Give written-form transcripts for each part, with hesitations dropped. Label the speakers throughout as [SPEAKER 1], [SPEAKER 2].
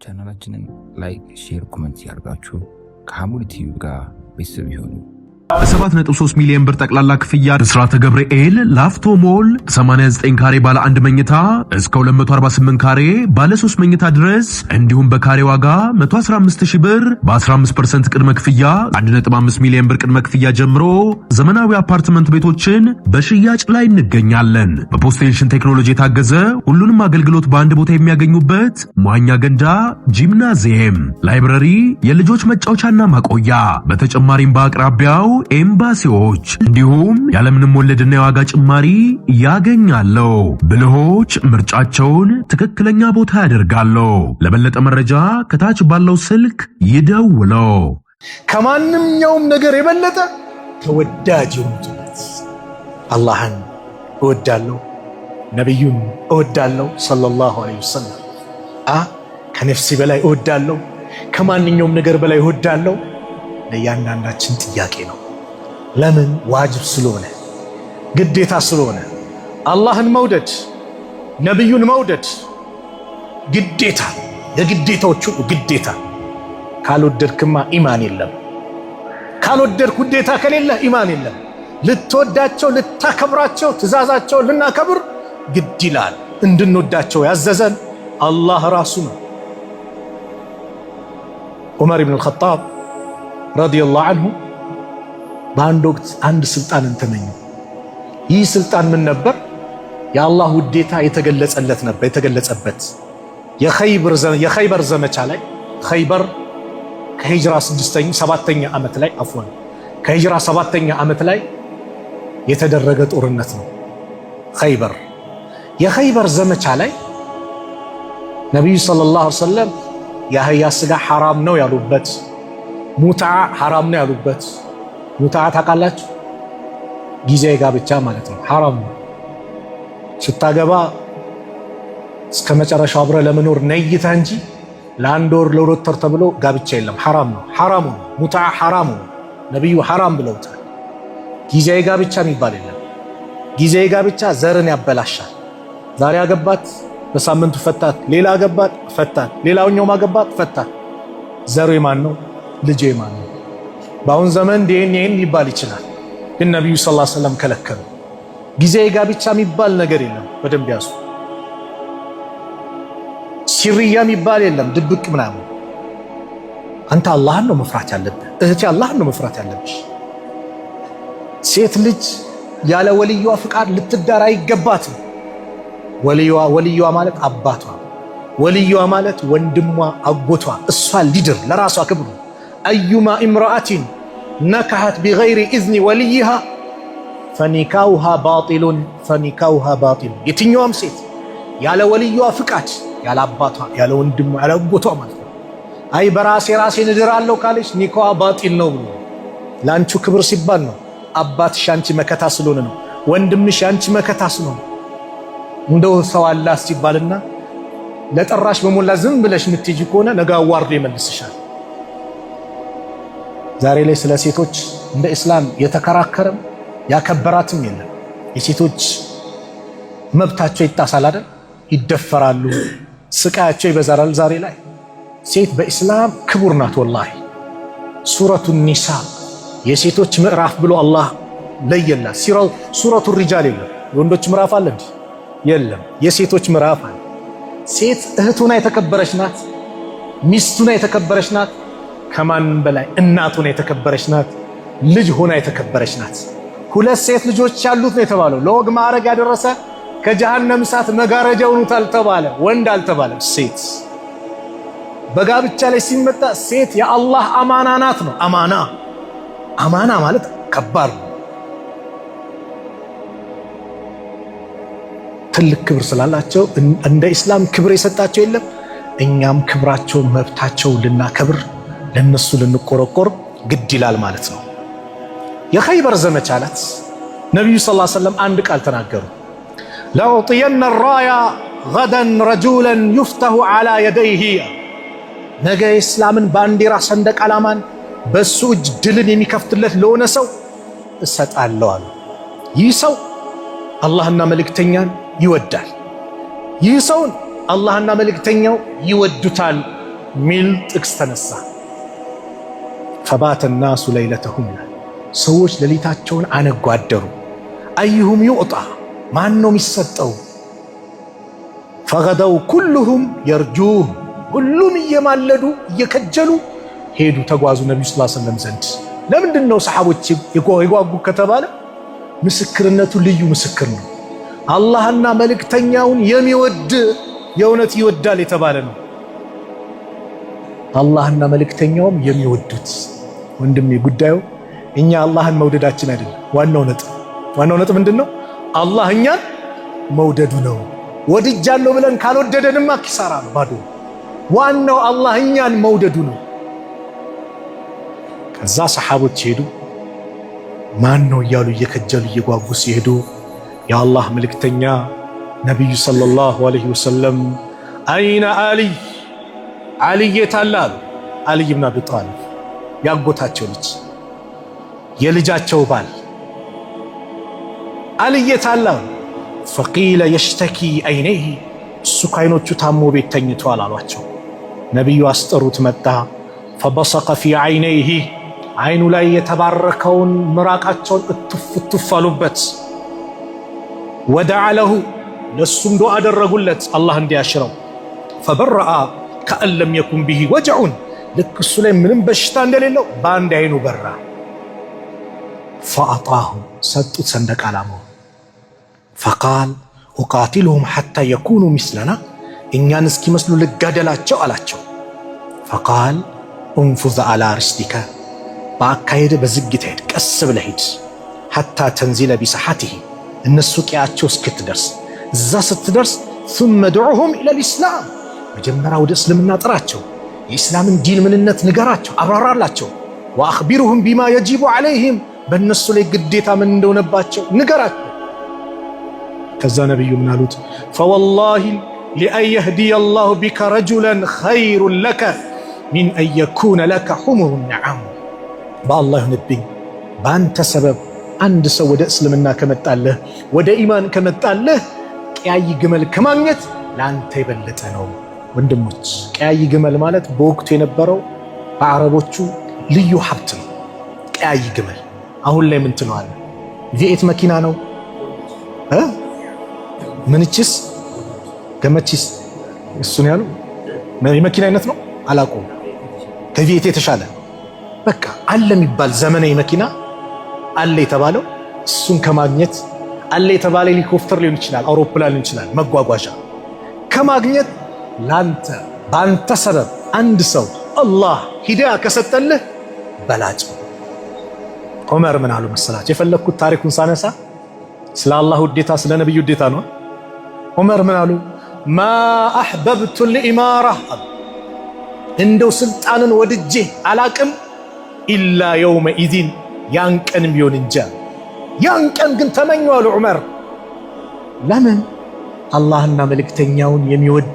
[SPEAKER 1] ቻናላችንን ላይክ፣ ሼር፣ ኮሜንት ያርጋችሁ ከሐሙድ ቲቪ ጋር ቤተሰብ ይሁኑ።
[SPEAKER 2] 7.3 ሚሊዮን ብር ጠቅላላ ክፍያ ብስራተ ገብርኤል ላፍቶ ሞል 89 ካሬ ባለ 1 መኝታ እስከ 248 ካሬ ባለ 3 መኝታ ድረስ እንዲሁም በካሬ ዋጋ 115000 ብር በ15% ቅድመ ክፍያ 1.5 ሚሊዮን ብር ቅድመ ክፍያ ጀምሮ ዘመናዊ አፓርትመንት ቤቶችን በሽያጭ ላይ እንገኛለን። በፖስቴንሽን ቴክኖሎጂ የታገዘ ሁሉንም አገልግሎት በአንድ ቦታ የሚያገኙበት መዋኛ ገንዳ፣ ጂምናዚየም፣ ላይብረሪ፣ የልጆች መጫወቻና ማቆያ በተጨማሪም በአቅራቢያው ኤምባሲዎች እንዲሁም ያለምንም ወለድና የዋጋ ጭማሪ ያገኛሉ። ብልሆች ምርጫቸውን ትክክለኛ ቦታ ያደርጋሉ። ለበለጠ መረጃ ከታች ባለው ስልክ ይደውሉ።
[SPEAKER 3] ከማንኛውም ነገር የበለጠ ተወዳጅ የሆኑት አላህን እወዳለሁ፣ ነብዩን እወዳለሁ ሰለላሁ ዐለይሂ ወሰለም። ከነፍሴ በላይ እወዳለሁ፣ ከማንኛውም ነገር በላይ እወዳለሁ። ለእያንዳንዳችን ጥያቄ ነው። ለምን? ዋጅብ ስለሆነ ግዴታ ስለሆነ አላህን መውደድ ነብዩን መውደድ ግዴታ፣ የግዴታዎቹ ግዴታ። ካልወደድክማ ኢማን የለም። ካልወደድክ ውዴታ ከሌለ ኢማን የለም። ልትወዳቸው ልታከብራቸው ትእዛዛቸው ልናከብር ግድ ይላል። እንድንወዳቸው ያዘዘን አላህ ራሱ ነው። ዑመር ኢብኑ አልኸጣብ ረዲየላሁ ዐንሁ በአንድ ወቅት አንድ ስልጣንን ተመኙ። ይህ ስልጣን ምን ነበር? የአላህ ውዴታ የተገለጸለት ነበር። የተገለጸበት የኸይበር ዘመቻ ላይ ኸይበር ከሂጅራ 7ኛ ዓመት ላይ ከሂጅራ 7ኛ ዓመት ላይ የተደረገ ጦርነት ነው ኸይበር። የኸይበር ዘመቻ ላይ ነብዩ ሰለላሁ ዐለይሂ ወሰለም የአህያ ስጋ ሐራም ነው ያሉበት፣ ሙትዓ ሐራም ነው ያሉበት። ሙትዓ ታውቃላችሁ? ጊዜያዊ ጋብቻ ማለት ነው። ሐራም ነው። ስታገባ እስከ መጨረሻው አብረ ለመኖር ነይታ እንጂ ለአንድ ወር ለሁለት ወር ተብሎ ጋብቻ የለም። ሐራም ነው። ሐራም ነው። ሙትዓ ሐራም ነው። ነብዩ ሐራም ብለውታል። ጊዜያዊ ጋብቻ የሚባል የለም። ጊዜያዊ ጋብቻ ዘርን ያበላሻል። ዛሬ አገባት፣ በሳምንቱ ፈታት፣ ሌላ አገባት፣ ፈታት፣ ሌላኛው ማገባት፣ ፈታት። ዘሩ የማን ነው? ልጅ የማን ነው? በአሁን ዘመን ዲኤንኤን ሊባል ይችላል፣ ግን ነብዩ ሰለላሁ ዐለይሂ ወሰለም ከለከሉ። ጊዜያዊ ጋብቻ የሚባል ነገር የለም። በደንብ ያዙ። ሲርያ የሚባል የለም፣ ድብቅ ምናምን። አንተ አላህን ነው መፍራት ያለብህ፣ እህቴ አላህን ነው መፍራት ያለብሽ። ሴት ልጅ ያለ ወልዩዋ ፍቃድ ልትዳር አይገባትም። ወልዩዋ ማለት አባቷ፣ ወልዩዋ ማለት ወንድሟ፣ አጎቷ፣ እሷ ሊድር ለራሷ ክብሩ። አዩማ ኢምራአቲን ነካሃት ቢገይሪ ኢዝኒ ወልይሃ ፈኒካውሃ ባጢሉን ፈኒካውሃ ባጢል። የትኛውም ሴት ያለ ወልዩዋ ፍቃድ፣ ያለ አባቷ፣ ያለ ወንድሟ፣ ያለ አጎቷ ማለት ነው አይ በራሴ እድራለሁ ካለች ኒካዋ ባጢል ነው ብሎ ላንቺ ክብር ሲባል ነው። አባትሽ አንቺ መከታ ስለሆነ ነው። ወንድምሽ አንቺ መከታ ስለሆነ እንደው ሰው አላህ ሲባልና ለጠራሽ በሞላ ዝም ብለሽ ምትጂ ከሆነ ነገ አዋርዶ ይመልስሻል። ዛሬ ላይ ስለ ሴቶች እንደ እስላም የተከራከረም ያከበራትም የለም። የሴቶች መብታቸው ይጣሳል አይደል? ይደፈራሉ፣ ስቃያቸው ይበዛል። ዛሬ ላይ ሴት በእስላም ክቡር ናት። ወላሂ ሱረቱ ኒሳ የሴቶች ምዕራፍ ብሎ አላህ ለየላት። ሱረቱ ሪጃል የለም። የወንዶች ምዕራፍ አለ እንዴ? የለም። የሴቶች ምዕራፍ አለ። ሴት እህቱና የተከበረች ናት፣ ሚስቱና የተከበረች ናት፣ ከማንም በላይ እናቱና የተከበረች ናት፣ ልጅ ሆና የተከበረች ናት። ሁለት ሴት ልጆች ያሉት ነው የተባለው። ለወግ ማዕረግ ያደረሰ ከጀሃነም እሳት መጋረጃ ሆኑታል ተባለ። ወንድ አልተባለም። ሴት በጋብቻ ላይ ሲመጣ ሴት የአላህ አማና ናት ነው። አማና ማለት ከባድ ነው። ትልቅ ክብር ስላላቸው እንደ እስላም ክብር የሰጣቸው የለም። እኛም ክብራቸው መብታቸው ልናከብር ለነሱ ልንቆረቆር ግድ ይላል ማለት ነው። የኸይበር ዘመቻ ዕለት ነብዩ ሰለላሁ ዐለይሂ ወሰለም አንድ ቃል ተናገሩ። ለኡጥየነ ራያ ገደን ረጁለን ይፍተሁ ዐላ የደይሂ። ነገ የእስላምን ባንዲራ ሰንደቅ ዓላማን በሱ እጅ ድልን የሚከፍትለት ለሆነ ሰው እሰጣለሁ አሉ። ይህ ሰው አላህና መልእክተኛን ይወዳል። ይህ ሰውን አላህና መልእክተኛው ይወዱታል። ሚል ጥቅስ ተነሳ። ፈባተ ናሱ ለይለተሁም ሰዎች ሌሊታቸውን አነጓደሩ። አዩሁም ዩዕጣ ማን ነው የሚሰጠው? ፈገደው ኩሉሁም የርጁህ ሁሉም እየማለዱ እየከጀሉ ሄዱ ተጓዙ ነቢዩ ሰለላሁ ዐለይሂ ወሰለም ዘንድ። ለምንድን ነው ሰሓቦች የጓጉ ከተባለ ምስክርነቱ ልዩ ምስክር ነው። አላህና መልእክተኛውን የሚወድ የእውነት ይወዳል የተባለ ነው። አላህና መልእክተኛውም የሚወዱት ወንድሜ ጉዳዩ እኛ አላህን መውደዳችን አይደለም። ዋናው ነጥብ ምንድን ነው? አላህ እኛን መውደዱ ነው። ወድጃለሁ ብለን ካልወደደንማ ኪሳራ ነው፣ ባዶ። ዋናው አላህ እኛን መውደዱ ነው። ከዛ ሰሓቦች ሄዱ። ማን ነው እያሉ እየከጀሉ እየጓጉ ሲሄዱ የአላህ መልእክተኛ ነቢዩ ሰለላሁ ዐለይሂ ወሰለም አይነ አልይ የት አለ አሉ። አልይ ብን አቢ ጣሊብ ያጎታቸው ልጅ የልጃቸው ባል አልይ የት አለ አሉ። ፈቂለ የሽተኪ አይነይሂ እሱ ከዓይኖቹ ታሞ ቤት ተኝቷል አሏቸው። ነቢዩ አስጠሩት፣ መጣ። ፈበሰቀ ፊ አይነይሂ አይኑ ላይ የተባረከውን ምራቃቸውን እትፍ አሉበት። ወደዓ ለሁ ለሱም ዱዓ አደረጉለት አላህ እንዲያሽረው። ፈበረአ ከአን ለም የኩን ቢሂ ወጅዑን ልክ እሱ ላይ ምንም በሽታ እንደሌለው በአንድ አይኑ በራ። ፈአጣሁ ሰጡት ሰንደቅ ዓላማው። ፈቃል ኡቃቲልሁም ሐታ የኩኑ ሚስለና እኛን እስኪመስሉ ልጋደላቸው አላቸው። ፈቃል እንፉዝ አላ ርስሊከ በአካሄድ በዝግታ ሄድ፣ ቀስ ብለህ ሂድ። ሐታ ተንዚለ ቢሰሓቲሂ እነሱ ቂያቸው እስክትደርስ እዛ ስትደርስ ثم دعوهم الى الاسلام መጀመሪያ ወደ እስልምና ጥራቸው፣ የእስላምን ዲን ምንነት ንገራቸው፣ አብራራላቸው። واخبرهم بما يجب عليهم በእነሱ ላይ ግዴታ ምን እንደሆነባቸው ንገራቸው። ከዛ ነብዩ ምን አሉት? فوالله لأن يهدي الله بك رجلا خير لك من أن يكون لك حمر النعام በአላህ ይሁንብኝ በአንተ ሰበብ አንድ ሰው ወደ እስልምና ከመጣለህ ወደ ኢማን ከመጣለህ ቀያይ ግመል ከማግኘት ለአንተ የበለጠ ነው። ወንድሞች ቀያይ ግመል ማለት በወቅቱ የነበረው በአረቦቹ ልዩ ሀብት ነው። ቀያይ ግመል አሁን ላይ ምን ትለዋለህ? ቪኤት መኪና ነው ምንችስ ገመችስ እሱን ያሉ የመኪና አይነት ነው አላውቀውም። ከቪኤት የተሻለ በቃ አለ የሚባል ዘመናዊ መኪና አለ የተባለው እሱን ከማግኘት አለ የተባለ ሄሊኮፕተር ሊሆን ይችላል፣ አውሮፕላን ሊሆን ይችላል፣ መጓጓዣ ከማግኘት ላንተ በአንተ ሰበብ አንድ ሰው አላህ ሂዳያ ከሰጠልህ በላጭ። ዑመር ምን አሉ መሰላቸው? የፈለኩት ታሪኩን ሳነሳ ስለ አላህ ውዴታ ስለ ነብዩ ውዴታ ነው። ዑመር ምን አሉ? ማ አሕበብቱ ልኢማራ እንደው ስልጣንን ወድጄ አላቅም ኢላ የውመ ኢዚን ያን ቀን ቢሆን እንጂ ያን ቀን ግን ተመኙ አሉ ዑመር። ለምን? አላህና መልእክተኛውን የሚወድ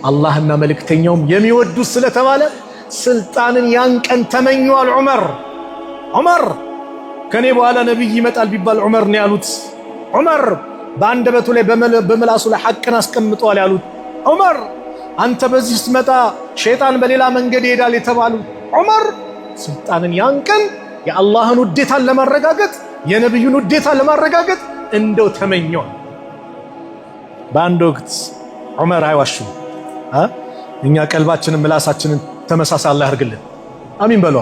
[SPEAKER 3] አላህና መልእክተኛውም የሚወዱ ስለተባለ ስልጣንን ያን ቀን ተመኙ አሉ ዑመር። ዑመር ከኔ በኋላ ነብይ ይመጣል ቢባል ዑመር ነው ያሉት። ዑመር በአንደበቱ ላይ በመላሱ ላይ ሐቅን አስቀምጧል ያሉት ዑመር። አንተ በዚህ ስትመጣ ሸይጣን በሌላ መንገድ ይሄዳል የተባሉ ዑመር ስልጣንን ያን ቀን የአላህን ውዴታን ለማረጋገጥ የነብዩን ውዴታ ለማረጋገጥ እንደው ተመኘው። በአንድ ወቅት ዑመር አይዋሹም። እኛ ቀልባችንን ምላሳችንን ተመሳሳይ አላህ ያርግልን፣ አሚን በሏ።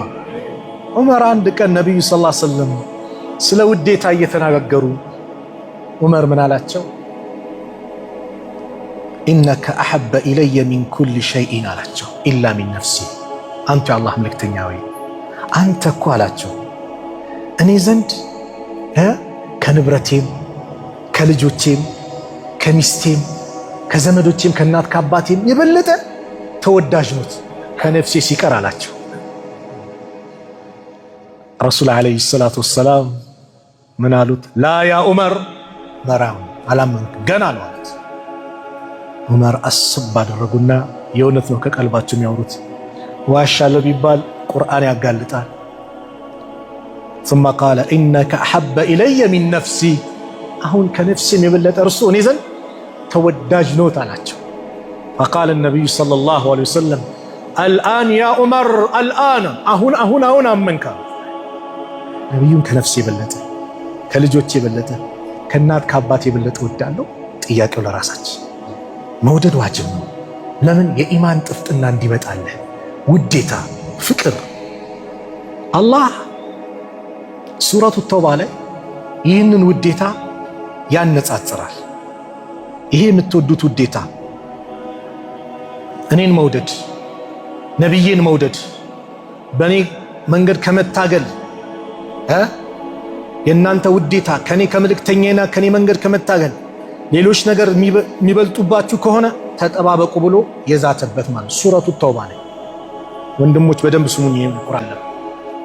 [SPEAKER 3] ዑመር አንድ ቀን ነብዩ ሰለላሁ ዐለይሂ ወሰለም ስለ ውዴታ እየተነጋገሩ ዑመር ምን አላቸው? ኢነከ አሐበ ኢለየ ሚን ኩሊ ሸይኢን አላቸው ኢላ ሚን ነፍሲ። አንተ የአላህ መልእክተኛ ወይ አንተ እኮ አላቸው እኔ ዘንድ ከንብረቴም ከልጆቼም ከሚስቴም ከዘመዶቼም ከእናት ከአባቴም የበለጠ ተወዳጅ ኖት ከነፍሴ ሲቀር አላቸው። ረሱል ዓለይሂ ሰላቱ ወሰላም ምን አሉት? ላ ያ ዑመር መራም አላመንክም ገና ነው አሉት። ዑመር አስብ አደረጉና የእውነት ነው ከቀልባቸው የሚያወሩት። ዋሻለሁ ቢባል ቁርአን ያጋልጣል። ثم قال إنك أحب إلي من نفسي አሁን ከነፍሴም የበለጠ እርሱ እኔ ዘንድ ተወዳጅ ኖት አላቸው። فقال النبي صلى الله عليه وسلم አልአን ያ ዑመር አልአን አሁን አመንካ። ነቢዩን ከነፍስ የበለጠ ከልጆች የበለጠ ከእናት ከአባት የበለጠ ወዳለሁ? ጥያቄው ለራሳችን። መውደድ ዋጅብ ነው። ለምን? የኢማን ጥፍጥና እንዲመጣልህ፣ ውዴታ፣ ፍቅር። አላህ ሱረቱ ተውባ ላይ ይህንን ውዴታ ያነጻጽራል። ይሄ የምትወዱት ውዴታ እኔን መውደድ፣ ነቢዬን መውደድ፣ በእኔ መንገድ ከመታገል የእናንተ ውዴታ ከኔ ከመልእክተኛና ከኔ መንገድ ከመታገል ሌሎች ነገር የሚበልጡባችሁ ከሆነ ተጠባበቁ ብሎ የዛተበት ማለት ሱረቱ ተውባ ላይ። ወንድሞች በደንብ ስሙኝ። ቁርአን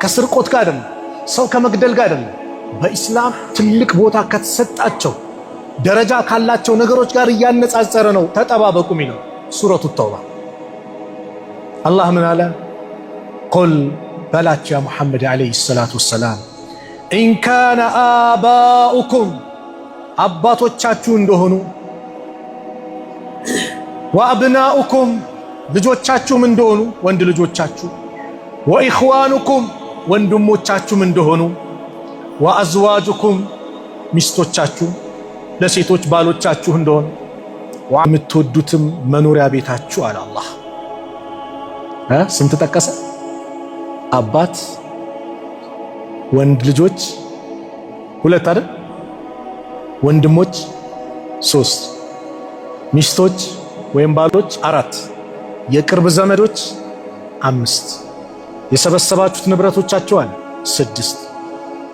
[SPEAKER 3] ከስርቆት ጋር አይደለም፣ ሰው ከመግደል ጋር አይደለም። በኢስላም ትልቅ ቦታ ከተሰጣቸው ደረጃ ካላቸው ነገሮች ጋር እያነጻጸረ ነው ተጠባበቁ የሚለው ሱረቱ ተውባ። አላህ ምን አለ? ቁል በላቸው ያ ሙሐመድ ዓለይሂ ሰላቱ ወሰላም ኢን ካነ አባኡኩም አባቶቻችሁ እንደሆኑ ወአብናኡኩም ልጆቻችሁም እንደሆኑ ወንድ ልጆቻችሁ ወኢኽዋኑኩም ወንድሞቻችሁም እንደሆኑ ወአዝዋጁኩም ሚስቶቻችሁ ለሴቶች ባሎቻችሁ እንደሆኑ የምትወዱትም መኖሪያ ቤታችሁ አለ አላህ። ስንት ጠቀሰ? አባት፣ ወንድ ልጆች 2 አይደል? ወንድሞች 3፣ ሚስቶች ወይም ባሎች 4፣ የቅርብ ዘመዶች 5፣ የሰበሰባችሁት ንብረቶቻችሁ አለ 6፣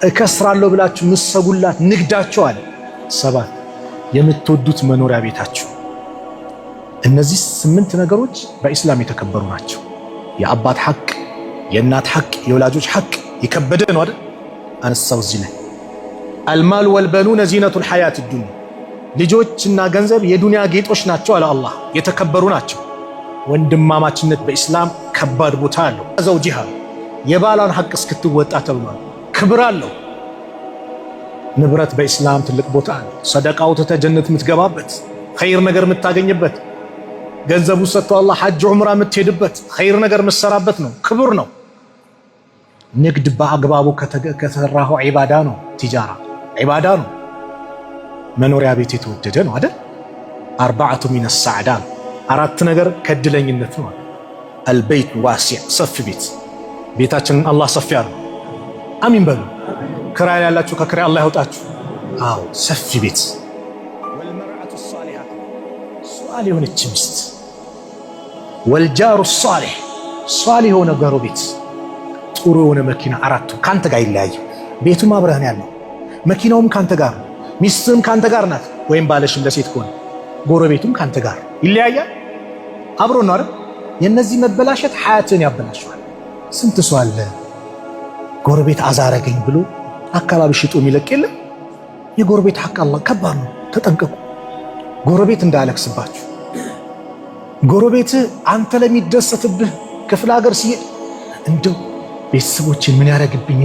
[SPEAKER 3] እከስራለሁ ብላችሁ ምሰጉላት ንግዳችሁ አለ 7፣ የምትወዱት መኖሪያ ቤታችሁ። እነዚህ 8 ነገሮች በኢስላም የተከበሩ ናቸው። የአባት ሐቅ፣ የእናት ሐቅ፣ የወላጆች ሐቅ የከበደ ነው አይደል? አነሳው እዚህ ላይ አልማል ወልበኑነ ዚነቱል ሐያት ዱንያ፣ ልጆችና ገንዘብ የዱንያ ጌጦች ናቸው አለ አላህ፣ የተከበሩ ናቸው። ወንድማማችነት በኢስላም ከባድ ቦታ አለው። ዘውጂሃ የባሏን ሐቅ እስክትወጣ ተብሏል። ክብር አለው። ንብረት በኢስላም ትልቅ ቦታ አለው። ሰደቃው ተጀነት የምትገባበት ኸይር ነገር የምታገኝበት፣ ገንዘቡ ሰጥቶ አላህ ሐጅ ዑምራ የምትሄድበት ኸይር ነገር የምትሰራበት ነው። ክብር ነው። ንግድ በአግባቡ ከተሰራው ዒባዳ ነው። ቲጃራ ዒባዳ ነው። መኖሪያ ቤት የተወደደ ነው አይደል? 4 ሚነ ሰዓዳ 4 ነገር ከድለኝነት ነው። አልበይት ዋሲዕ ሰፊ ቤት፣ ቤታችንን አላህ ሰፊ አለው። አሚን በሉ። ክራይ ያላችሁ ከክራይ አላህ ያውጣችሁ። አዎ ሰፊ ቤት። ወልመርዓቱ ሷሊሃ ሷሊህ የሆነች ሚስት፣ ወልጃሩ ሷሊህ ሷሊህ የሆነ ጎረቤት፣ ጥሩ የሆነ መኪና። 4ቱ ካንተ ጋር ይለያይ። ቤቱም አብረህን ያለው መኪናውም ካንተ ጋር ነው። ሚስትም ካንተ ጋር ናት፣ ወይም ባለሽም ለሴት ከሆነ ጎረቤቱም ካንተ ጋር ይለያያል። አብሮ ነው አይደል? የነዚህ መበላሸት ሐያትን ያበላሸዋል። ስንት ሰው አለ ጎረቤት አዛረገኝ ብሎ አካባቢ ሽጦ የሚለቅ የለም። የጎረቤት ሐቅ አላህ ከባድ ነው። ተጠንቀቁ። ጎረቤት እንዳያለቅስባችሁ። ጎረቤት አንተ ለሚደሰትብህ ክፍለ ሀገር ሲሄድ እንደው ቤተሰቦችን ምን ያደርግብኝ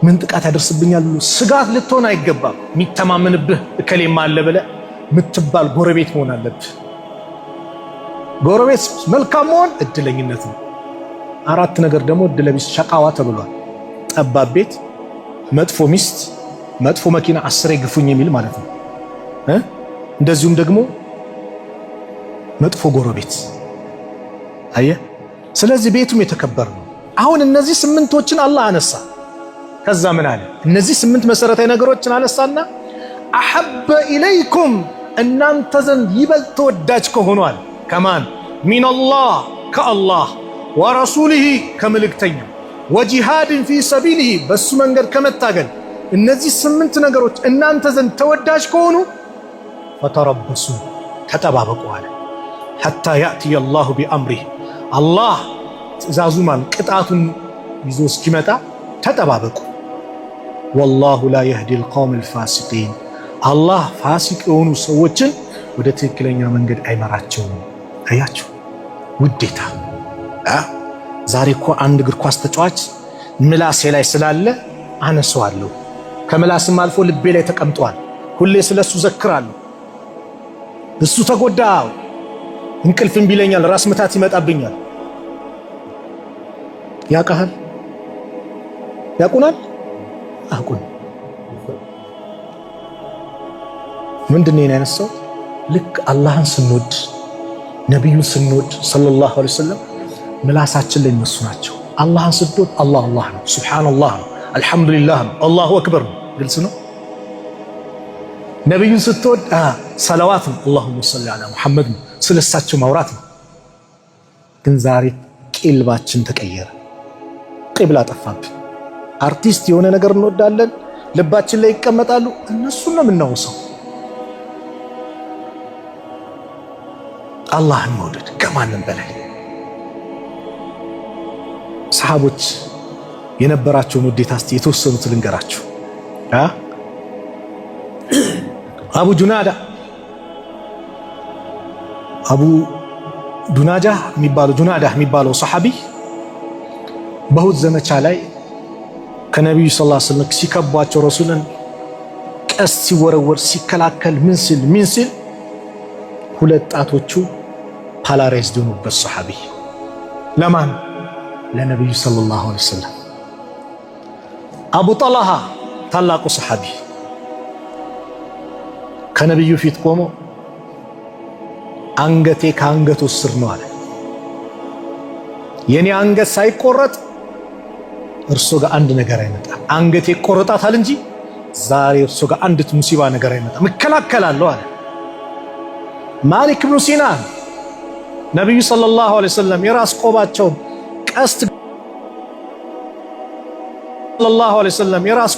[SPEAKER 3] ምን ጥቃት ያደርስብኛል ብሎ ስጋት ልትሆን አይገባም። የሚተማመንብህ እከሌማ አለ ብለህ የምትባል ጎረቤት መሆን አለብህ። ጎረቤት መልካም መሆን እድለኝነት ነው። 4 ነገር ደግሞ እድለቢስ ሸቃዋ ተብሏል። ጠባብ ቤት፣ መጥፎ ሚስት፣ መጥፎ መኪና፣ 10 ግፉኝ የሚል ማለት ነው። እንደዚሁም ደግሞ መጥፎ ጎረቤት። አየህ፣ ስለዚህ ቤቱም የተከበረ ነው። አሁን እነዚህ 8ቶችን አላህ አነሳ። ከዛ ምን አለ? እነዚህ 8 መሰረታዊ ነገሮችን አነሳና አሐበ ኢለይኩም እናንተ ዘንድ ይበልጥ ተወዳጅ ከሆኗል። ከማን? ሚነላህ ከአላህ፣ ወረሱሊሂ ከመልእክተኛው፣ ወጂሃድን ፊ ሰቢሊሂ በሱ መንገድ ከመታገል። እነዚህ 8 ነገሮች እናንተ ዘንድ ተወዳጅ ከሆኑ ፈተረበሱ ተጠባበቁ አለ። ሐታ ያእትየ አላሁ ቢአምሪህ አላህ ትእዛዙን ቅጣቱን ይዞ እስኪመጣ ተጠባበቁ። ወላሁ ላ የህዲ ልቀውም ልፋሲቂን አላህ ፋሲቅ የሆኑ ሰዎችን ወደ ትክክለኛ መንገድ አይመራቸውም። አያቸው ውዴታ። ዛሬ እኮ አንድ እግር ኳስ ተጫዋች ምላሴ ላይ ስላለ አነሰዋለሁ፣ ከምላስም አልፎ ልቤ ላይ ተቀምጧል። ሁሌ ስለሱ ዘክራለሁ። እሱ ተጎዳ፣ እንቅልፍ እምቢ ይለኛል፣ ራስ ምታት ይመጣብኛል። ያውቃል ያቁናል አቁን ምንድነው ያነሳው? ልክ አላህን ስንወድ ነብዩን ስንወድ ሰለላሁ ዐለይሂ ወሰለም ምላሳችን ላይ እነሱ ናቸው። አላህን ስንወድ አላህ አላህ ነው፣ ሱብሃንአላህ ነው፣ አልሐምዱሊላህ ነው፣ አላሁ አክበር ነው። ግልጽ ነው። ነብዩን ስትወድ ሰለዋት ነው፣ አላሁመ ሰሊ ዐላ ሙሐመድ ነው፣ ስለሳቸው ማውራት ነው። ግን ዛሬ ቂልባችን ተቀየረ፣ ቂብላ ጠፋብን። አርቲስት የሆነ ነገር እንወዳለን፣ ልባችን ላይ ይቀመጣሉ፣ እነሱን ነው የምናወሳው። አላህን መውደድ ከማንም በላይ ሰሃቦች የነበራቸውን ውዴታ እስቲ የተወሰኑት ልንገራችሁ። አቡ ዱናጃ የሚባለው ሰሃቢ በሁድ ዘመቻ ላይ ከነቢዩ ሰለላሁ ዐለይሂ ወሰለም ሲከቧቸው ረሱልን ቀስት ሲወረወር ሲከላከል ምን ሲል ሁለት ጣቶቹ ፓላራይዝድ ሆኑበት ሰሃቢ። ለማን? ለነብዩ ሰለላሁ ዐለይሂ ወሰለም። አቡ ጠልሃ ታላቁ ሰሃቢ ከነብዩ ፊት ቆሞ አንገቴ ከአንገቱ ስር ነው አለ። የኔ አንገት ሳይቆረጥ እርሱ ጋር አንድ ነገር አይመጣም። አንገቴ ቆረጣታል እንጂ ዛሬ እርሱ ጋር አንዲት ሙሲባ ነገር አይመጣም፣ እከላከላለሁ አለ። ማሊክ ብኑ ሲናን ነብዩ ሰለላሁ ዐለይሂ ወሰለም የራስ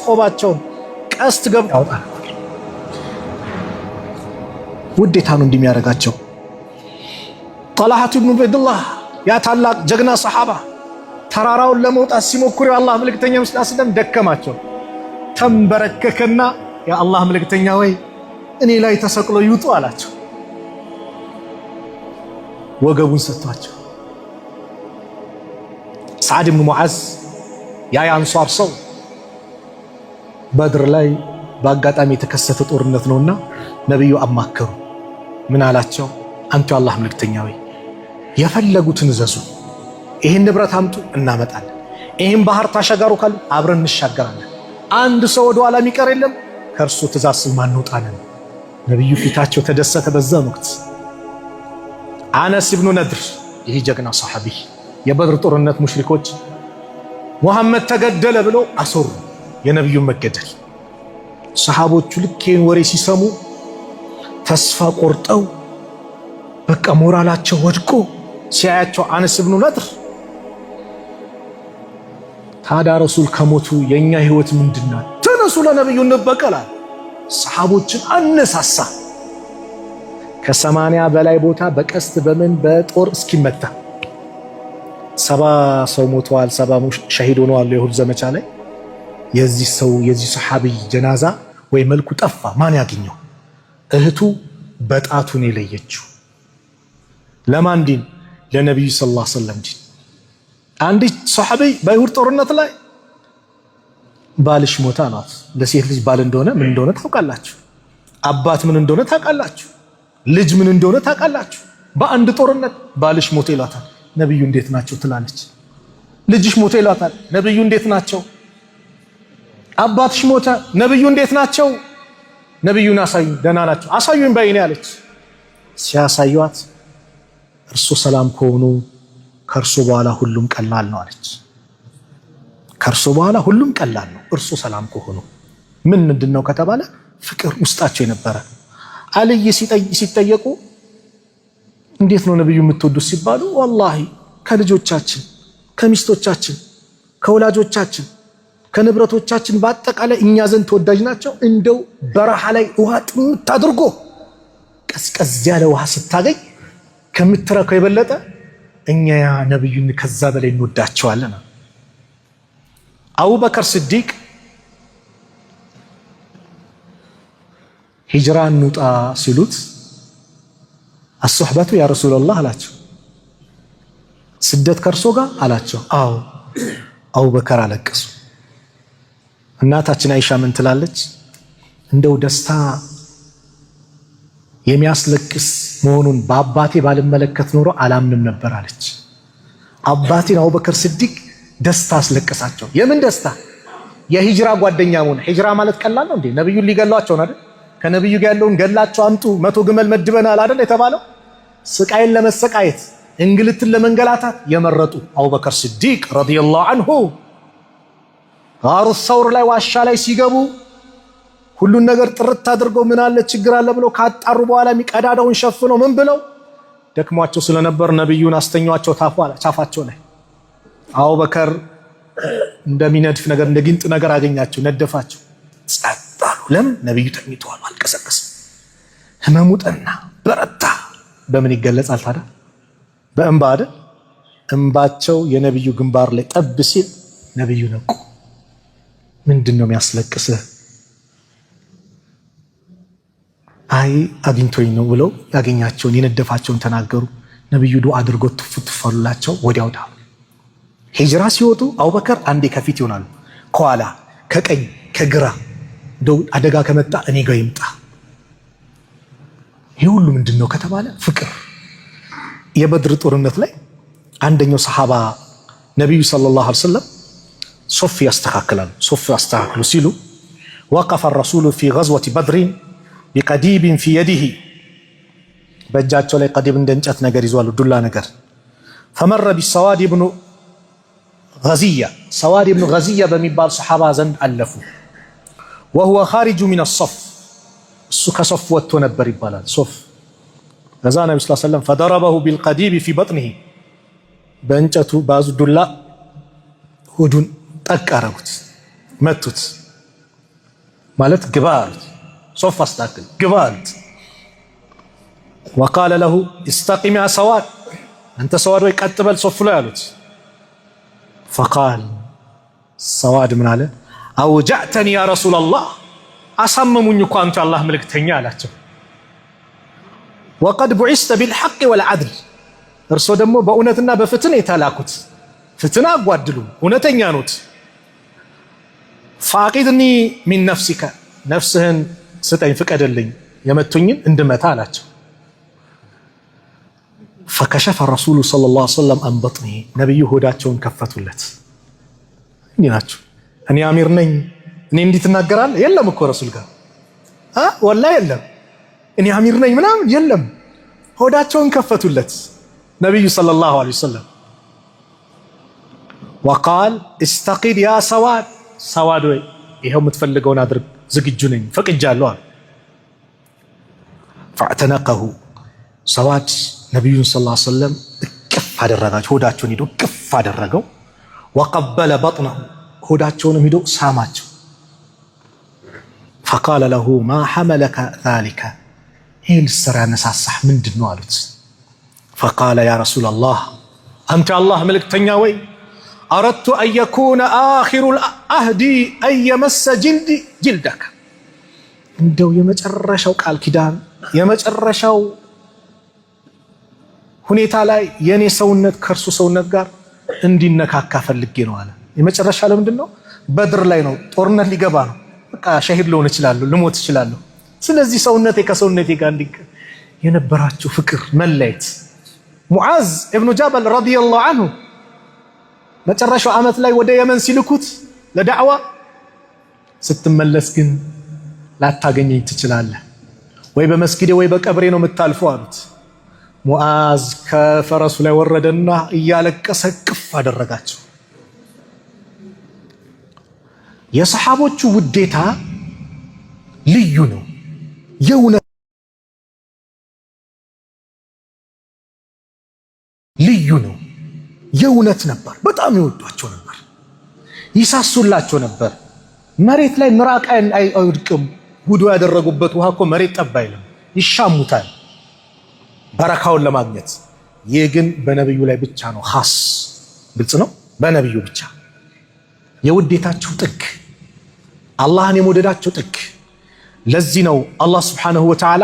[SPEAKER 3] ቆባቸውን ቀስት ገብ ያወጣል። ውዴታ ነው እንደሚያደርጋቸው። ጠልሃቱ ብኑ ዑበይድላህ ያ ታላቅ ጀግና ሰሃባ ተራራውን ለመውጣት ሲሞክሩ የአላህ መልእክተኛ መስለም ደከማቸው። ተንበረከከና የአላህ መልእክተኛ ወይ እኔ ላይ ተሰቅሎ ይውጡ አላቸው። ወገቡን ሰጥቷቸው። ሰዓድ ብኑ ሙዓዝ ያ የአንሷር ሰው በድር ላይ በአጋጣሚ የተከሰተ ጦርነት ነውና ነብዩ አማከሩ። ምን አላቸው? አንተ የአላህ መልእክተኛ ወይ የፈለጉትን እዘዙ፣ ይሄን ንብረት አምጡ እናመጣለን፣ ይሄን ባህር ታሻጋሩ ካሉ አብረን እንሻገራለን፣ አንድ ሰው ወደ ኋላ የሚቀር የለም፣ ከእርሱ ትእዛዝ ማንወጣለን። ነብዩ ፊታቸው ተደሰተ። በዛ ወቅት አነስ ብኑ ነድር ይህ ጀግና ሰሃቢ የበድር ጦርነት ሙሽሪኮች ሙሐመድ ተገደለ ብለው አሰሩ የነብዩን መገደል። ሰሃቦቹ ልኬን ወሬ ሲሰሙ ተስፋ ቆርጠው በቃ ሞራላቸው ወድቆ ሲያያቸው አነስ ብኑ ነድር ታዲያ ረሱል ከሞቱ የኛ ህይወት ምንድነው? ተነሱ ለነብዩ እንበቀላል። ሰሃቦችን አነሳሳ። ከ80 በላይ ቦታ በቀስት በጦር እስኪመታ 70 ሰው ሞተዋል፣ 70 ሸሂድ ሆነዋል። የሁድ ዘመቻ ላይ የዚህ ሰሃቢ ጀናዛ ወይ መልኩ ጠፋ። ማን ያገኘው? እህቱ በጣቱን የለየችው ለማን ዲን? ለነብዩ ሰለላሁ ዐለይሂ ወሰለም ዲን። አንዲት ሰሃቢ በይሁድ ጦርነት ላይ ባልሽ ሞታ ናት። ለሴት ልጅ ባል እንደሆነ ምን እንደሆነ ታውቃላችሁ፣ አባት ምን እንደሆነ ታውቃላችሁ፣ ልጅ ምን እንደሆነ ታውቃላችሁ። በአንድ ጦርነት ባልሽ ሞተ ይላታል፣ ነብዩ እንዴት ናቸው ትላለች። ልጅሽ ሞተ ይላታል፣ ነብዩ እንዴት ናቸው? አባትሽ ሞተ፣ ነብዩ እንዴት ናቸው? ነብዩን አሳዩኝ፣ ደህና ናቸው፣ አሳዩኝ በይኔ አለች። ሲያሳዩት እርሱ ሰላም ከሆኑ ከእርሱ በኋላ ሁሉም ቀላል ነው አለች። ከእርሱ በኋላ ሁሉም ቀላል ነው እርሱ ሰላም ከሆኑ። ምንድነው ከተባለ ፍቅር ውስጣቸው የነበረ። አልይ ሲጠየቁ እንዴት ነው ነብዩ የምትወዱት ሲባሉ ወላሂ ከልጆቻችን፣ ከሚስቶቻችን፣ ከወላጆቻችን፣ ከንብረቶቻችን በአጠቃላይ እኛ ዘንድ ተወዳጅ ናቸው። እንደው በረሃ ላይ ውሃ ጥምት አድርጎ ቀዝቀዝ ያለ ውሃ ስታገኝ ከምትረከው የበለጠ እኛ ያ ነብዩን ከዛ በላይ እንወዳቸዋለን። አቡበከር ስዲቅ ሂጅራ እንውጣ ሲሉት አስሱህበቱ ያ ረሱላህ አላቸው። ስደት ከርሶ ጋር አላቸው። አዎ። አቡበከር አለቀሱ። እናታችን አይሻ ምን ትላለች? እንደው ደስታ የሚያስለቅስ መሆኑን በአባቴ ባልመለከት ኖሮ አላምንም ነበር አለች። አባቴን አቡበከር ስዲቅ ደስታ አስለቀሳቸው። የምን ደስታ? የሂጅራ ጓደኛ መሆን። ሂጅራ ማለት ቀላል ነው እንዴ? ነብዩን ሊገሏቸው ነው አይደል? ከነብዩ ጋር ያለውን ገላቸው አምጡ 100 ግመል መድበናል አይደል የተባለው? ስቃይን ለመሰቃየት እንግልትን ለመንገላታት የመረጡ አቡበከር ሲዲቅ ረዲየላሁ ዐንሁ ጋሩ ሰውር ላይ ዋሻ ላይ ሲገቡ ሁሉን ነገር ጥርት አድርገው ምን አለ ችግር አለ ብለው ካጣሩ በኋላ የሚቀዳዳውን ሸፍነው ምን ብለው ደክሟቸው ስለነበር ነብዩን አስተኛቸው ታፋቸው ላይ። አቡበከር እንደሚነድፍ ነገር እንደ ጊንጥ ነገር አገኛቸው፣ ነደፋቸው። ጸጥ አሉ። ለምን? ነብዩ ተኝተዋል፣ አልቀሰቀስም። ህመሙ ጠና በረታ። በምን ይገለጻል ታዲያ? በእንባ አይደል? እንባቸው የነብዩ ግንባር ላይ ጠብ ሲል ነብዩ ነቁ። ምንድነው የሚያስለቅስህ? አይ አግኝቶኝ ነው ብለው ያገኛቸውን የነደፋቸውን ተናገሩ። ነብዩ ዱዓ አድርገው ትፍትፈሉላቸው። ወዲያው ዳኑ። ሂጅራ ሲወጡ አቡበከር አንዴ ከፊት ይሆናሉ፣ ከኋላ ከቀኝ ከግራ። እንደው አደጋ ከመጣ እኔ ጋር ይምጣ። ይህ ሁሉ ምንድነው ከተባለ ፍቅር። የበድር ጦርነት ላይ አንደኛው ሰሃባ ነብዩ ሰለላሁ ዐለይሂ ወሰለም ሶፍ ያስተካክላሉ። ሶፍ ያስተካክሉ ሲሉ ወቀፈ الرسول في غزوة بدر بقديب في يده በእጃቸው ላይ ቀዲብ እንደ እንጨት ነገር ይዟሉ፣ ዱላ ነገር። فمر بالسواد ابن غزية سواد ابن غزية በሚባል ሰሃባ ዘንድ አለፉ። وهو خارج من الصف እሱ ከሶፍ ወጥቶ ነበር ይባላል። ሶፍ ከዛ ነብዩ ሰለላሁ ዐለይሂ ወሰለም فضربه بالقديب في بطنه በእንጨቱ ባዙ ዱላ ሆዱን ጠቅ አረጉት፣ መቱት። ማለት ግባ አሉት። ሶፍ አስተካክል ግባ አሉት። وقال له استقم يا سواد انت سواد ወይ ቀጥ በል ሶፍ ላይ አሉት። فقال سواد ምን አለ? አውጀዕተኒ ያ ረሱላላህ አሳመሙኝ እኮ አንተ አላህ መልእክተኛ አላቸው። وقد بعثت بالحق والعدل እርሶ ደግሞ በእውነትና በፍትህ የተላኩት፣ ፍትህን አጓድሉም፣ እውነተኛ ኖት። ፋቂድኒ ሚን ነፍሲከ ነፍስህን ስጠኝ ፍቀድልኝ የመቱኝን እንድመታ አላቸው። فكشف الرسول صلى الله عليه وسلم عن بطنه ነብዩ ሆዳቸውን ከፈቱለት። እንዲህ ናቸው። እኔ አሚር ነኝ እኔ እንዲህ ትናገራለህ? የለም እኮ ረሱል ጋር ወላሂ የለም። እኔ አሚር ነኝ ምናምን የለም። ሆዳቸውን ከፈቱለት ነብዩ ሰለላሁ ዐለይሂ ወሰለም። وقال استقد يا سواد سواد ወይ ይሄው የምትፈልገውን አድርግ ዝግጁ ነኝ ፈቅጃለሁ አለ። فاعتنقه سواد ነብዩን ሰለላሁ ዐለይሂ ወሰለም እቅፍ አደረጋቸው። ሆዳቸውን ሄዶ እቅፍ አደረገው። وقبل بطنه ሆዳቸውን ሄዶ ሳማቸው። فقال له ما حملك ذلك ይህን ስራ ያነሳሳህ ምንድነው አሉት። فقال يا رسول الله أنت الله ملكتኛ ወይ أردت أن يكون آخر العهد أن يمس جلدي جلدك እንደው የመጨረሻው ቃል ኪዳን የመጨረሻው ሁኔታ ላይ የኔ ሰውነት ከርሱ ሰውነት ጋር እንዲነካካ ፈልጌ ነው አለ። የመጨረሻ ለምንድነው? በድር ላይ ነው፣ ጦርነት ሊገባ ነው። በቃ ሸሂድ ልሆን እችላለሁ፣ ልሞት እችላለሁ። ስለዚህ ሰውነቴ ከሰውነቴ ጋር የነበራቸው ፍቅር መለየት። ሙዓዝ ኢብኑ ጀበል ረዲየላሁ ዐንሁ መጨረሻው ዓመት ላይ ወደ የመን ሲልኩት ለዳዕዋ ስትመለስ ግን ላታገኘኝ ትችላለህ፣ ወይ በመስጊዴ ወይ በቀብሬ ነው የምታልፈው አሉት። ሙዓዝ ከፈረሱ ላይ ወረደና እያለቀሰ ቅፍ አደረጋቸው። የሰሃቦቹ ውዴታ ልዩ ነው። የእውነት ልዩ ነው። የእውነት ነበር። በጣም ይወዷቸው ነበር፣ ይሳሱላቸው ነበር። መሬት ላይ ምራቅ አይወድቅም። ውዱ ያደረጉበት ውሃ እኮ መሬት ጠብ አይልም፣ ይሻሙታል በረካውን ለማግኘት። ይህ ግን በነብዩ ላይ ብቻ ነው ኻስ። ግልጽ ነው። በነብዩ ብቻ የውዴታቸው ጥግ፣ አላህን የመውደዳቸው ጥግ። ለዚህ ነው አላህ ስብሓነሁ ወተዓላ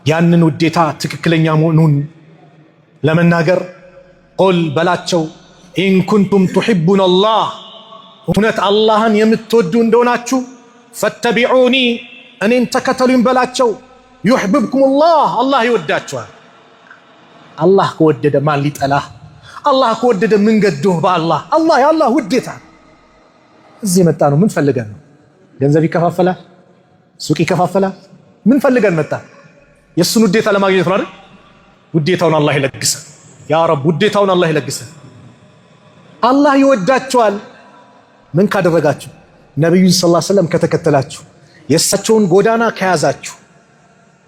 [SPEAKER 3] ያንን ውዴታ ትክክለኛ መሆኑን ለመናገር ቁል በላቸው ኢን ኩንቱም ቱሒቡነ አላህ እውነት አላህን የምትወዱ እንደሆናችሁ ፈተቢዑኒ እኔን ተከተሉኝ በላቸው። ዩሕብብኩም አላህ አላህ ይወዳችኋል። አላህ ከወደደ ማን ሊጠላህ? አላህ ከወደደ ምን ገዶህ በአላህ አላህ የአላህ ውዴታ እዚህ መጣ ነው። ምን ፈልገን ነው? ገንዘብ ይከፋፈላል፣ ሱቅ ይከፋፈላል። ምን ፈልገን መጣ? የሱን ውዴታ ለማግኘት ነው አይደል? ውዴታውን አላህ ይለግሰን ያ ረብ፣ ውዴታውን አላህ ይለግሰን። አላህ ይወዳችኋል ምን ካደረጋችሁ? ነብዩን ሰለላሁ ዐለይሂ ወሰለም ከተከተላችሁ፣ የእሳቸውን ጎዳና ከያዛችሁ።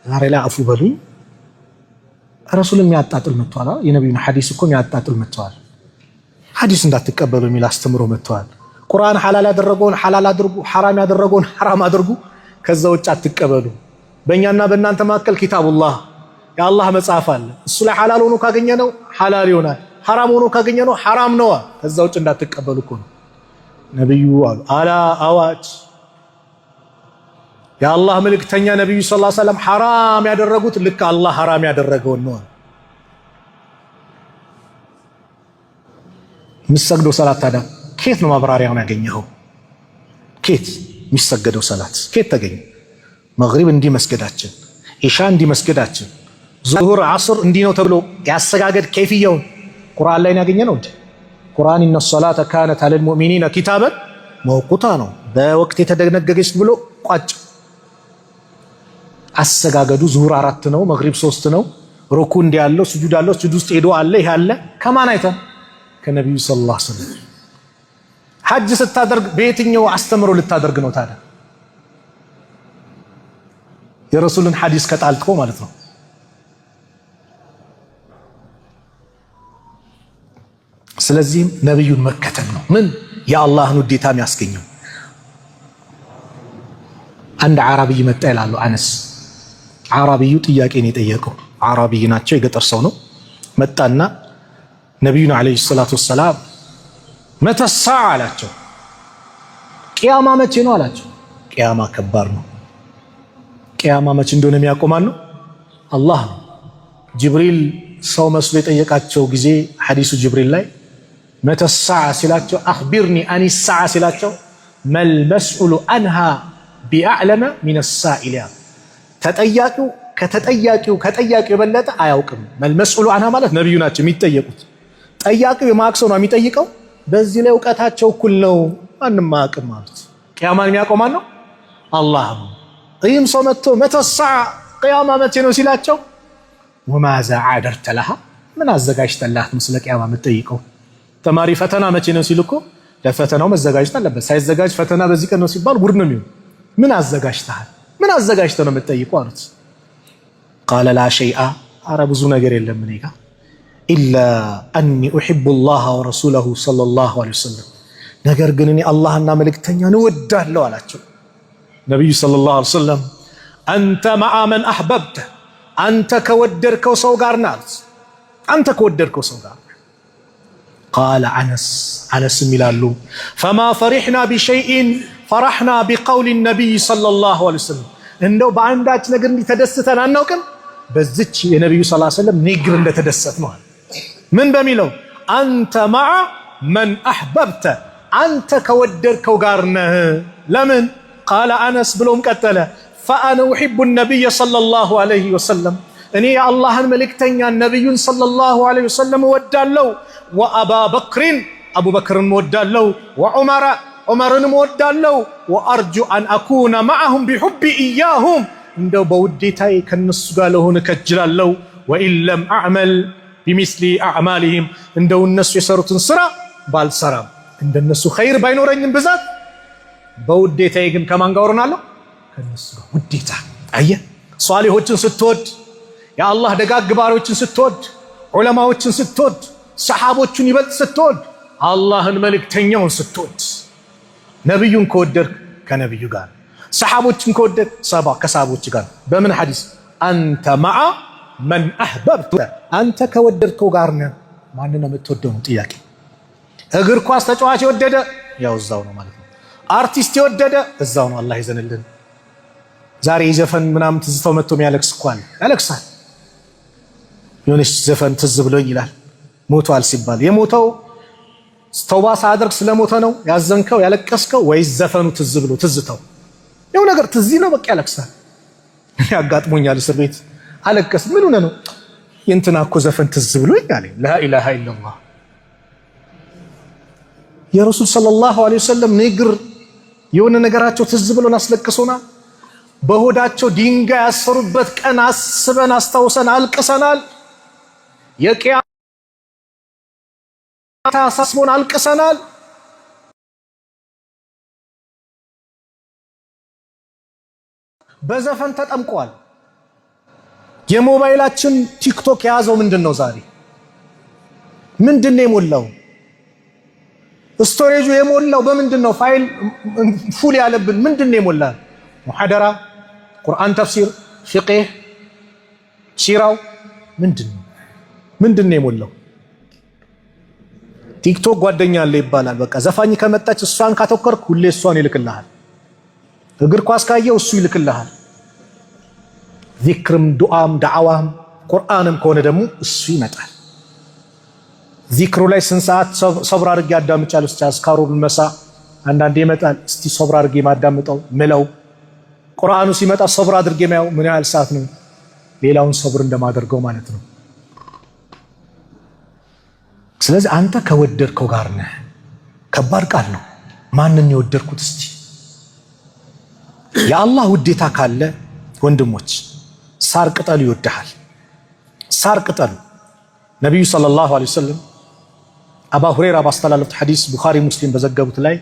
[SPEAKER 3] ዛሬ ላይ አፉ በሉ ረሱልን የሚያጣጥል መጥቷል። የነብዩን ሐዲስ እኮ የሚያጣጥል መጥቷል። ሐዲስ እንዳትቀበሉ የሚል አስተምሮ መጥቷል። ቁርአን ሐላል ያደረገውን ሐላል አድርጉ፣ ሐራም ያደረገውን ሐራም አድርጉ፣ ከዛ ውጭ አትቀበሉ። በእኛና በእናንተ መካከል ኪታቡላህ የአላህ መጽሐፍ አለ። እሱ ላይ ሐላል ሆኖ ካገኘነው ሐላል ይሆናል፣ ሐራም ሆኖ ካገኘነው ሐራም ነው። ከዛ ውጭ እንዳትቀበሉ እኮ ነው ነብዩ አሉ። አላ አዋጅ! የአላህ መልእክተኛ ነብዩ ሰለላሁ ዐለይሂ ወሰለም ሐራም ያደረጉት ልክ አላህ ሐራም ያደረገውን ነው። የሚሰግደው ሰላት ታዲያ ኬት ነው ማብራሪያውን ያገኘኸው? ኬት የሚሰገደው ሰላት ኬት ተገኘ? መግሪብ እንዲህ መስገዳችን፣ ኢሻ እንዲህ መስገዳችን፣ ዙሁር ዓስር እንዲህ ነው ተብሎ ያሰጋገድ ከይፍያውን ቁርአን ላይ ያገኘ ነው እንዴ? ቁርአን ኢነ ሶላተ ካነት ዐለል ሙእሚኒነ ኪታበን መውቁታ ነው፣ በወቅት የተደነገገች ብሎ ቋጭ። አሰጋገዱ ዙሁር 4 ነው፣ መግሪብ 3 ነው፣ ሩኩ እንዲህ ያለው ስጁድ አለው፣ ስጁድ ውስጥ ሄዶ አለ። ይሄ አለ ከማን አይተን? ከነብዩ ሰለላሁ ዐለይሂ ወሰለም። ሐጅ ስታደርግ በየትኛው አስተምሮ ልታደርግ ነው ታዲያ? የረሱልን ሐዲስ ከጣልከው ማለት ነው። ስለዚህም ነብዩን መከተል ነው ምን የአላህን ውዴታ የሚያስገኘው። አንድ አራቢይ መጣ ይላሉ አነስ። አራቢዩ ጥያቄን የጠየቀው አራቢይ ናቸው፣ የገጠር ሰው ነው። መጣና ነብዩን አለይሂ ሰላቱ ወሰላም መተሳ አላቸው። ቂያማ መቼ ነው አላቸው። ቂያማ ከባድ ነው። ቂያማ መቼ እንደሆነ የሚያቆማን ነው አላህ ነው። ጅብሪል ሰው መስሎ የጠየቃቸው ጊዜ ሐዲሱ ጅብሪል ላይ መተሳ ሲላቸው አኽቢርኒ አኒ ሰዓ ሲላቸው መልመስኡሉ አንሃ ቢአዕለመ ሚነ ሳኢል፣ ተጠያቂው ከጠያቂው የበለጠ አያውቅም። መልመስኡሉ አንሃ ማለት ነብዩ ናቸው የሚጠየቁት። ጠያቂው የማክሰው ነው የሚጠይቀው። በዚህ ላይ እውቀታቸው እኩል ነው፣ ማንም አያውቅም ማለት። ቂያማን የሚያቆማን ነው አላህ ነው። ይህም ሰው መጥቶ መተሳ ቂያማ መቼ ነው ሲላቸው ወማዛ አደርተ ለሃ፣ ምን አዘጋጅተላት ነው ስለ ቂያማ የምትጠይቀው? ተማሪ ፈተና መቼ ነው ሲል እኮ ለፈተናው መዘጋጀት አለበት። ሳይዘጋጅ ፈተና በዚህ ቀን ነው ሲባል ጉድ ነው የሚሆን። ምን አዘጋጅተሃል? ምን አዘጋጅተህ ነው የምትጠይቀው አሉት። ቃለ ላ ሸይአ፣ አረ ብዙ ነገር የለም እኔ ጋር ኢላ አኒ ኡሒቡ ላህ ወረሱለሁ ሰለላሁ ዐለይሂ ወሰለም፣ ነገር ግን እኔ አላህና መልእክተኛን እወዳለሁ አላቸው። ነቢዩ ሰለላሁ ዐለይሂ ወሰለም አንተ መዓ መን አሕበብተ፣ አንተ ከወደድከው ሰው ጋር ነህ አሉት። አንተ ከወደድከው ሰው ጋር። ቃለ አነስም ይላሉ ፈማ ፈሪሕና ቢሸይኢን ፈረሕና ቢቀውሊ ነቢይ ሰለላሁ ዐለይሂ ወሰለም፣ እንደው በአንዳች ነገር እንዲህ ተደስተን አናውቅም፣ በዚች የነቢዩ ሰለላሁ ዐለይሂ ወሰለም ንግግር እንደተደሰት ነው። ምን በሚለው አንተ መዓ መን አሕበብተ፣ አንተ ከወደድከው ጋር ነህ። ለምን? ቃለ አነስ ብሎም ቀጠለ ፈአነ ኡሒቡ ነቢይ ሰለላሁ ዐለይሂ ወሰለም፣ እኔ የአላህን መልእክተኛ ነቢዩን ሰለላሁ ዐለይሂ ወሰለም እወዳለሁ። ወአባ በክሪን፣ አቡበክርን እወዳለሁ። ወዑመረ፣ ዑመርንም እወዳለሁ። ወአርጁ አን አኩነ መዐሁም ቢሑቢ ኢያሁም፣ እንደው በውዴታዬ ከነሱ ጋር ለሆነ ከጅላለሁ። ወኢን ለም አዕመል ቢሚስሊ አዕማሊሂም፣ እንደው እነሱ የሰሩትን ስራ ባልሰራም እንደነሱ ኸይር ባይኖረኝም ብዛት በውዴታዬ ግን ከማን ጋር ሆናለሁ? ከነሱ ጋር። ውዴታ አየህ፣ ሷሊሆችን ስትወድ፣ የአላህ ደጋግ ባሪዎችን ስትወድ፣ ዑለማዎችን ስትወድ፣ ሰሓቦቹን ይበልጥ ስትወድ፣ አላህን መልእክተኛውን ስትወድ፣ ነብዩን ከወደድክ ከነብዩ ጋር፣ ሰሓቦችን ከወደድክ ከሰሓቦች ጋር። በምን ሐዲስ? አንተ መዓ መን አሕበብተ፣ አንተ ከወደድከው ጋር ነህ። ማንን ነው የምትወደው ነው ጥያቄ። እግር ኳስ ተጫዋች የወደደ ያው እዛው ነው ማለት ነው። አርቲስት የወደደ እዛው ነው። አላህ ይዘንልን። ዛሬ ዘፈን ምናምን ትዝተው መጥቶ የሚያለቅስ እኮ አለ። ያለቅሳል። የሆነች ዘፈን ትዝ ብሎኝ ይላል ሞቷል ሲባል፣ የሞተው ተውባ ሳያደርግ ስለሞተ ነው ያዘንከው ያለቀስከው፣ ወይስ ዘፈኑ ትዝ ብሎ ትዝተው የው ነገር ትዝ ነው በቃ ያለቅሳል። ያጋጥሞኛል እስር ቤት አለቀስ። ምን ሆነ ነው? የእንትና እኮ ዘፈን ትዝ ብሎኝ አለ። ላ ኢላሃ ኢላላህ የረሱል ሰለላሁ ዐለይሂ ወሰለም ንግር የሆነ ነገራቸው ትዝ ብሎን አስለቅሶና በሆዳቸው ድንጋይ ያሰሩበት ቀን አስበን አስታውሰን አልቅሰናል። የቂያማ አሳስቦን አልቅሰናል። በዘፈን ተጠምቋል። የሞባይላችን ቲክቶክ የያዘው ምንድነው? ዛሬ ምንድነው የሞላው? ስቶሬጁ የሞላው በምንድነው? ፋይል ፉል ያለብን ምንድነው የሞላው? ሙሐደራ፣ ቁርአን፣ ተፍሲር፣ ፊቅህ፣ ሲራው ምንድነው የሞላው? ቲክቶክ ጓደኛ አለ ይባላል። በቃ ዘፋኝ ከመጣች እሷን ካተኮርክ ሁሌ እሷን ይልክልሃል። እግር ኳስ ካየው እሱ ይልክልሃል። ዚክርም ዱዓም ዳዕዋም ቁርአንም ከሆነ ደግሞ እሱ ይመጣል። ዚክሩ ላይ ስንት ሰዓት ሰብር አድርጌ አዳምጫለሁ እስቲ አስካሩል መሳ አንዳንዴ ይመጣል። እስቲ ሰብር አድርጌ ማዳምጠው ምለው። ቁርአኑ ሲመጣ ሰብር አድርጌ ማየው ምን ያህል ሰዓት ነው? ሌላውን ሰብር እንደማደርገው ማለት ነው። ስለዚህ አንተ ከወደድከው ጋር ነህ። ከባድ ቃል ነው። ማንን የወደድኩት? እስቲ የአላህ ውዴታ ካለ ወንድሞች ሳር ቅጠሉ ይወድሃል። ሳር ቅጠሉ ነቢዩ ሰለላሁ ዐለይሂ ወሰለም አባ ሁረይራ ባስተላለፉት ሐዲስ ቡኻሪ ሙስሊም በዘገቡት ላይ